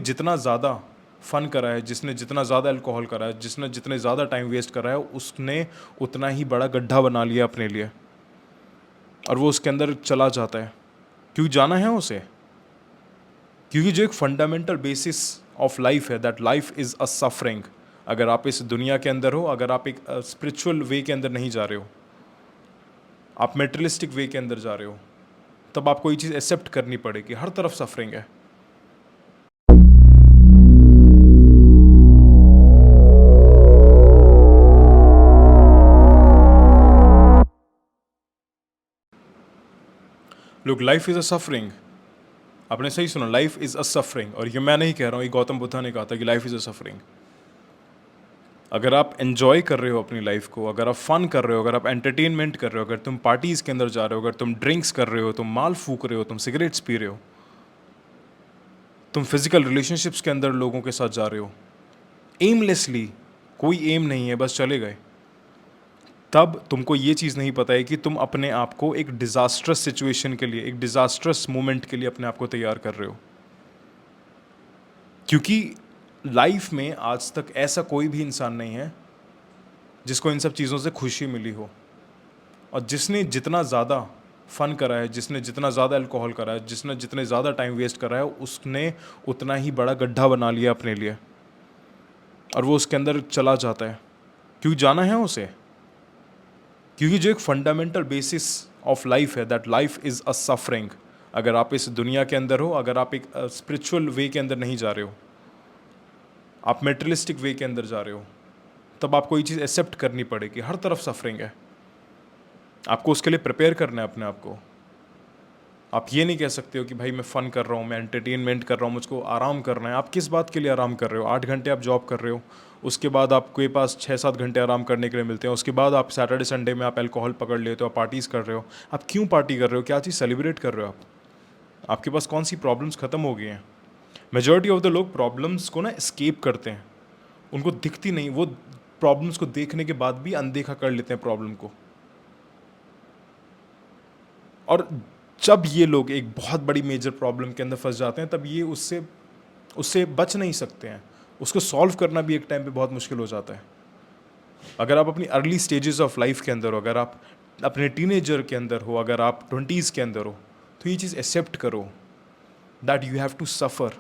जितना ज़्यादा फ़न करा है, जिसने जितना ज़्यादा अल्कोहल करा है, जिसने जितने ज़्यादा टाइम वेस्ट करा है, उसने उतना ही बड़ा गड्ढा बना लिया अपने लिए और वो उसके अंदर चला जाता है। क्यों जाना है उसे? क्योंकि जो एक फंडामेंटल बेसिस ऑफ लाइफ है, that life is a suffering. अगर आप इस दुनिया के अंदर हो, अगर आप एक स्पिरिचुअल वे के अंदर नहीं जा रहे हो, आप मेटेरियलिस्टिक वे के अंदर जा रहे हो, तब आपको ये चीज़ एक्सेप्ट करनी पड़ेगी। हर तरफ सफरिंग है। Look, life is a suffering. आपने सही सुना, लाइफ इज़ अ सफरिंग। और ये मैं नहीं कह रहा हूँ, ये गौतम बुद्धा ने कहा था कि लाइफ इज़ अ सफरिंग। अगर आप एंजॉय कर रहे हो अपनी लाइफ को, अगर आप फन कर रहे हो, अगर आप एंटरटेनमेंट कर रहे हो, अगर तुम पार्टीज़ के अंदर जा रहे हो, अगर तुम ड्रिंक्स कर रहे हो, तुम माल फूक रहे हो, तुम सिगरेट्स पी रहे हो, तुम फिजिकल रिलेशनशिप्स के अंदर लोगों के साथ जा रहे हो एमलेसली, कोई एम नहीं है, बस चले गए, तब तुमको ये चीज़ नहीं पता है कि तुम अपने आप को एक डिज़ास्ट्रस सिचुएशन के लिए, एक डिज़ास्ट्रस मोमेंट के लिए अपने आप को तैयार कर रहे हो। क्योंकि लाइफ में आज तक ऐसा कोई भी इंसान नहीं है जिसको इन सब चीज़ों से खुशी मिली हो। और जिसने जितना ज़्यादा फ़न करा है, जिसने जितना ज़्यादा अल्कोहल करा है, जिसने जितने ज़्यादा टाइम वेस्ट करा है, उसने उतना ही बड़ा गड्ढा बना लिया अपने लिए और वो उसके अंदर चला जाता है। क्यों जाना है उसे? क्योंकि जो एक फंडामेंटल बेसिस ऑफ लाइफ है, that life is a suffering. अगर आप इस दुनिया के अंदर हो, अगर आप एक स्पिरिचुअल वे के अंदर नहीं जा रहे हो, आप मेटेरियलिस्टिक वे के अंदर जा रहे हो, तब आपको ये चीज़ एक्सेप्ट करनी पड़ेगी। हर तरफ सफरिंग है। आपको उसके लिए प्रिपेयर करना है अपने आप को। आप ये नहीं कह सकते हो कि भाई मैं फ़न कर रहा हूँ, मैं एंटरटेनमेंट कर रहा हूँ, मुझको आराम करना है। आप किस बात के लिए आराम कर रहे हो? 8 घंटे आप जॉब कर रहे हो, उसके बाद आपके पास 6-7 घंटे आराम करने के लिए मिलते हैं, उसके बाद आप सैटरडे संडे में आप अल्कोहल पकड़ लेते हो, आप पार्टीज़ कर रहे हो। आप क्यों पार्टी कर रहे हो? क्या चीज़ सेलिब्रेट कर रहे हो आप? आपके पास कौन सी प्रॉब्लम्स ख़त्म हो गई हैं? मेजॉरिटी ऑफ द लोग प्रॉब्लम्स को ना एस्केप करते हैं, उनको दिखती नहीं, वो प्रॉब्लम्स को देखने के बाद भी अनदेखा कर लेते हैं प्रॉब्लम को। और जब ये लोग एक बहुत बड़ी मेजर प्रॉब्लम के अंदर फंस जाते हैं, तब ये उससे उससे बच नहीं सकते हैं। उसको सॉल्व करना भी एक टाइम पे बहुत मुश्किल हो जाता है। अगर आप अपनी अर्ली स्टेजेस ऑफ लाइफ के अंदर हो, अगर आप अपने टीनेजर के अंदर हो, अगर आप 20s के अंदर हो, तो ये चीज़ एक्सेप्ट करो that you have to suffer.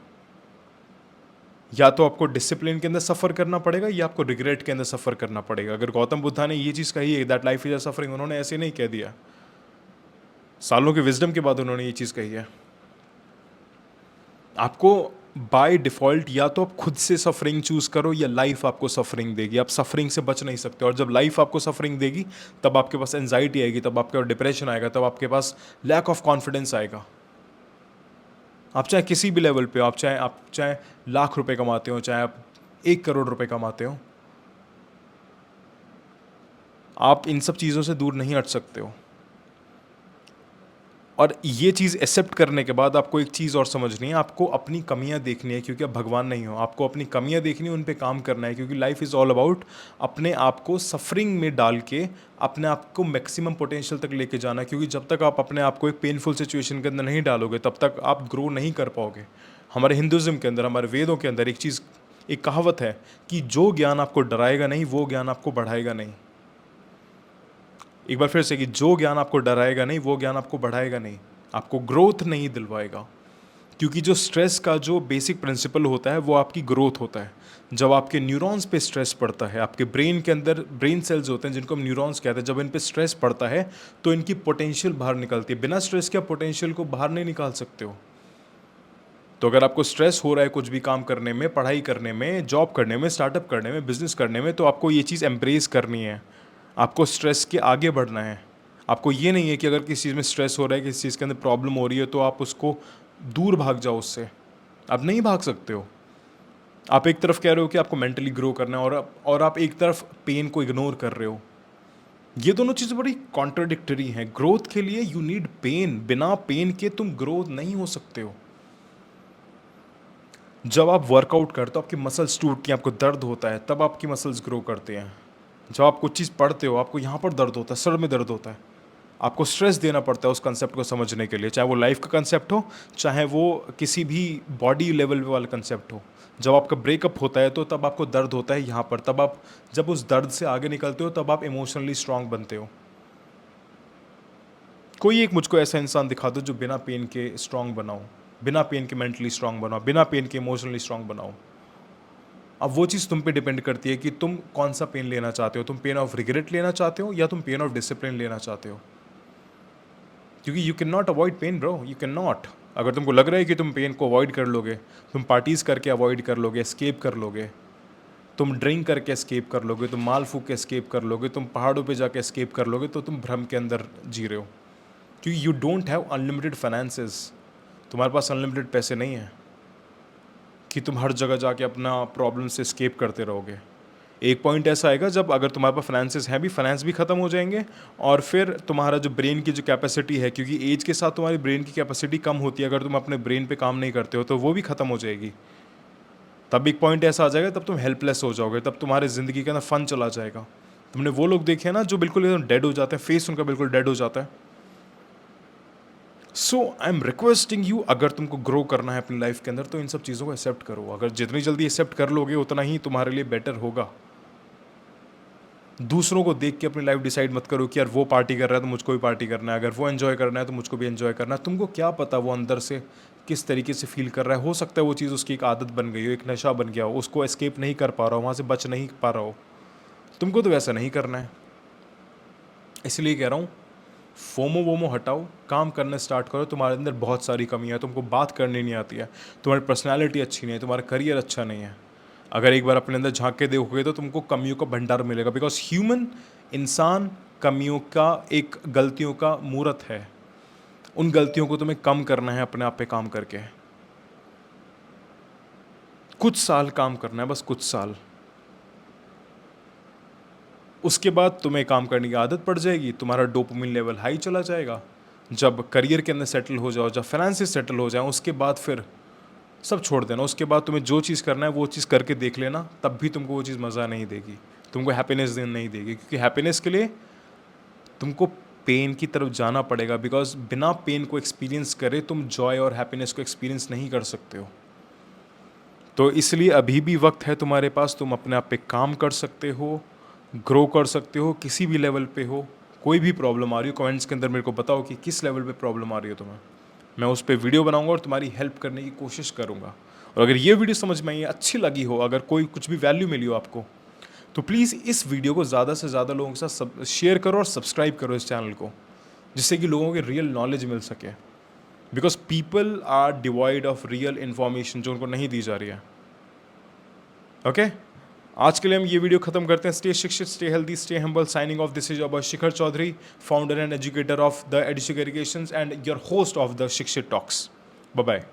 या तो आपको डिसिप्लिन के अंदर सफ़र करना पड़ेगा, या आपको रिग्रेट के अंदर सफ़र करना पड़ेगा। अगर गौतम बुद्धा ने ये चीज़ कही है that life is a suffering, उन्होंने ऐसे नहीं कह दिया, सालों के विजडम के बाद उन्होंने ये चीज़ कही है। आपको बाय डिफ़ॉल्ट या तो आप खुद से सफरिंग चूज़ करो, या लाइफ आपको सफरिंग देगी। आप सफरिंग से बच नहीं सकते। और जब लाइफ आपको सफरिंग देगी, तब आपके पास एंजाइटी आएगी, तब आपके पास डिप्रेशन आएगा, तब आपके पास लैक ऑफ कॉन्फिडेंस आएगा। आप चाहे किसी भी लेवल पे हो, आप चाहे लाख रुपए कमाते हो, चाहे आप 1 करोड़ रुपए कमाते हो, आप इन सब चीज़ों से दूर नहीं हट सकते हो। और ये चीज़ एक्सेप्ट करने के बाद आपको एक चीज़ और समझनी है, आपको अपनी कमियां देखनी है, क्योंकि आप भगवान नहीं हो। आपको अपनी कमियां देखनी है, उन पे काम करना है, क्योंकि लाइफ इज़ ऑल अबाउट अपने आप को सफरिंग में डाल के अपने आप को मैक्सिमम पोटेंशियल तक लेके जाना है। क्योंकि जब तक आप अपने आप को एक पेनफुल सिचुएशन के अंदर नहीं डालोगे, तब तक आप ग्रो नहीं कर पाओगे। हमारे हिंदुज़म के अंदर, हमारे वेदों के अंदर एक कहावत है कि जो ज्ञान आपको डराएगा नहीं, वो ज्ञान आपको बढ़ाएगा नहीं। एक बार फिर से, कि जो ज्ञान आपको डराएगा नहीं, वो ज्ञान आपको बढ़ाएगा नहीं, आपको ग्रोथ नहीं दिलवाएगा। क्योंकि जो स्ट्रेस का जो बेसिक प्रिंसिपल होता है, वो आपकी ग्रोथ होता है। जब आपके न्यूरॉन्स पे स्ट्रेस पड़ता है, आपके ब्रेन के अंदर ब्रेन सेल्स होते हैं जिनको हम न्यूरॉन्स कहते हैं, जब इन पे स्ट्रेस पड़ता है, तो इनकी पोटेंशियल बाहर निकलती है। बिना स्ट्रेस के आप पोटेंशियल को बाहर नहीं निकाल सकते हो। तो अगर आपको स्ट्रेस हो रहा है कुछ भी काम करने में, पढ़ाई करने में, जॉब करने में, स्टार्टअप करने में, बिजनेस करने में, तो आपको ये चीज़ एम्ब्रेस करनी है। आपको स्ट्रेस के आगे बढ़ना है। आपको ये नहीं है कि अगर किसी चीज़ में स्ट्रेस हो रहा है, किसी चीज़ के अंदर प्रॉब्लम हो रही है, तो आप उसको दूर भाग जाओ उससे। आप नहीं भाग सकते हो। आप एक तरफ कह रहे हो कि आपको मेंटली ग्रो करना है, और आप एक तरफ पेन को इग्नोर कर रहे हो। ये दोनों चीज़ें बड़ी कॉन्ट्राडिक्टरी हैं। ग्रोथ के लिए यू नीड पेन। बिना पेन के तुम ग्रोथ नहीं हो सकते हो। जब आप वर्कआउट करते हो, आपकी मसल्स टूटती हैं, आपको दर्द होता है, तब आपकी मसल्स ग्रो करते हैं। जब आप कुछ चीज़ पढ़ते हो, आपको यहाँ पर दर्द होता है, सर में दर्द होता है, आपको स्ट्रेस देना पड़ता है उस कंसेप्ट को समझने के लिए, चाहे वो लाइफ का कंसेप्ट हो, चाहे वो किसी भी बॉडी लेवल वाला कंसेप्ट हो। जब आपका ब्रेकअप होता है तो तब आपको दर्द होता है यहाँ पर, तब आप जब उस दर्द से आगे निकलते हो तब आप इमोशनली स्ट्रांग बनते हो। कोई एक मुझको ऐसा इंसान दिखा दो जो बिना पेन के स्ट्रांग बनाओ, बिना पेन के मेंटली स्ट्रांग बनाओ, बिना पेन के इमोशनली स्ट्रांग बनाओ। अब वो चीज़ तुम पे डिपेंड करती है कि तुम कौन सा पेन लेना चाहते हो। तुम पेन ऑफ रिग्रेट लेना चाहते हो या तुम पेन ऑफ डिसिप्लिन लेना चाहते हो, क्योंकि you can not avoid pen bro, you can not. अगर तुमको लग रहा है कि तुम पेन को अवॉइड कर लोगे, तुम पार्टीज़ करके अवॉइड कर लोगे, एस्केप कर लोगे, तुम ड्रिंक करके एस्केप कर लोगे, तुम माल फूक के एस्केप कर लोगे, तुम पहाड़ों पे जाके एस्केप कर लोगे, तो तुम भ्रम के अंदर जी रहे हो। क्योंकि you don't have unlimited finances, तुम्हारे पास अनलिमिटेड पैसे नहीं हैं कि तुम हर जगह जाके अपना प्रॉब्लम से एस्केप करते रहोगे। एक पॉइंट ऐसा आएगा जब अगर तुम्हारे पास फाइनेंसेस हैं भी, फाइनेंस भी ख़त्म हो जाएंगे, और फिर तुम्हारा जो ब्रेन की जो कैपेसिटी है, क्योंकि एज के साथ तुम्हारी ब्रेन की कैपेसिटी कम होती है, अगर तुम अपने ब्रेन पे काम नहीं करते हो तो वो भी ख़त्म हो जाएगी। तब एक पॉइंट ऐसा आ जाएगा, तब तुम हेल्पलेस हो जाओगे, तब तुम्हारी ज़िंदगी के अंदर फन चला जाएगा। तुमने वो लोग देखे हैं ना जो बिल्कुल एकदम डेड हो जाते हैं, फेस उनका बिल्कुल डेड हो जाता है। सो आई एम रिक्वेस्टिंग यू, अगर तुमको ग्रो करना है अपनी लाइफ के अंदर तो इन सब चीज़ों को एक्सेप्ट करो। अगर जितनी जल्दी एक्सेप्ट कर लोगे उतना ही तुम्हारे लिए बेटर होगा। दूसरों को देख के अपनी लाइफ डिसाइड मत करो कि यार वो पार्टी कर रहा है तो मुझको भी पार्टी करना है, अगर वो एंजॉय करना है तो मुझको भी एंजॉय करना है। तुमको क्या पता वो अंदर से किस तरीके से फील कर रहा है। हो सकता है वो चीज़ उसकी एक आदत बन गई हो, एक नशा बन गया हो, उसको एस्केप नहीं कर पा रहा हो, वहाँ से बच नहीं पा रहा हो। तुमको तो वैसा नहीं करना है। इसलिए कह रहा हूँ, फोमो वोमो हटाओ, काम करने स्टार्ट करो। तुम्हारे अंदर बहुत सारी कमियाँ हैं, तुमको बात करनी नहीं आती है, तुम्हारी पर्सनैलिटी अच्छी नहीं है, तुम्हारा करियर अच्छा नहीं है। अगर एक बार अपने अंदर झांक के देखोगे तो तुमको कमियों का भंडार मिलेगा। बिकॉज ह्यूमन, इंसान कमियों का, एक गलतियों का मूर्त है। उन गलतियों को तुम्हें कम करना है अपने आप पे काम करके। कुछ साल काम करना है, बस कुछ साल। उसके बाद तुम्हें काम करने की आदत पड़ जाएगी, तुम्हारा डोपामिन लेवल हाई चला जाएगा। जब करियर के अंदर सेटल हो जाओ, जब फाइनेंसेस सेटल हो जाए, उसके बाद फिर सब छोड़ देना। उसके बाद तुम्हें जो चीज़ करना है वो चीज़ करके देख लेना, तब भी तुमको वो चीज़ मज़ा नहीं देगी, तुमको हैप्पीनेस नहीं देगी। क्योंकि हैप्पीनेस के लिए तुमको पेन की तरफ जाना पड़ेगा। बिकॉज बिना पेन को एक्सपीरियंस करे तुम जॉय और हैप्पीनेस को एक्सपीरियंस नहीं कर सकते हो। तो इसलिए अभी भी वक्त है तुम्हारे पास, तुम अपने आप पे काम कर सकते हो, ग्रो कर सकते हो, किसी भी लेवल पे हो। कोई भी प्रॉब्लम आ रही हो, कमेंट्स के अंदर मेरे को बताओ कि किस लेवल पे प्रॉब्लम आ रही हो तुम्हें। मैं उस पर वीडियो बनाऊंगा और तुम्हारी हेल्प करने की कोशिश करूंगा। और अगर ये वीडियो समझ में आई, अच्छी लगी हो, अगर कोई कुछ भी वैल्यू मिली हो आपको, तो प्लीज़ इस वीडियो को ज़्यादा से ज़्यादा लोगों के साथ शेयर करो और सब्सक्राइब करो इस चैनल को, जिससे कि लोगों को रियल नॉलेज मिल सके। Because people are divide of real information जो उनको नहीं दी जा रही है। ओके, आज के लिए हम ये वीडियो खत्म करते हैं। स्टे शिक्षित, stay healthy, stay humble. Signing off, this is your Shikhar Chaudhary, founder and educator of the education and your host of the Shikshit talks. Bye bye.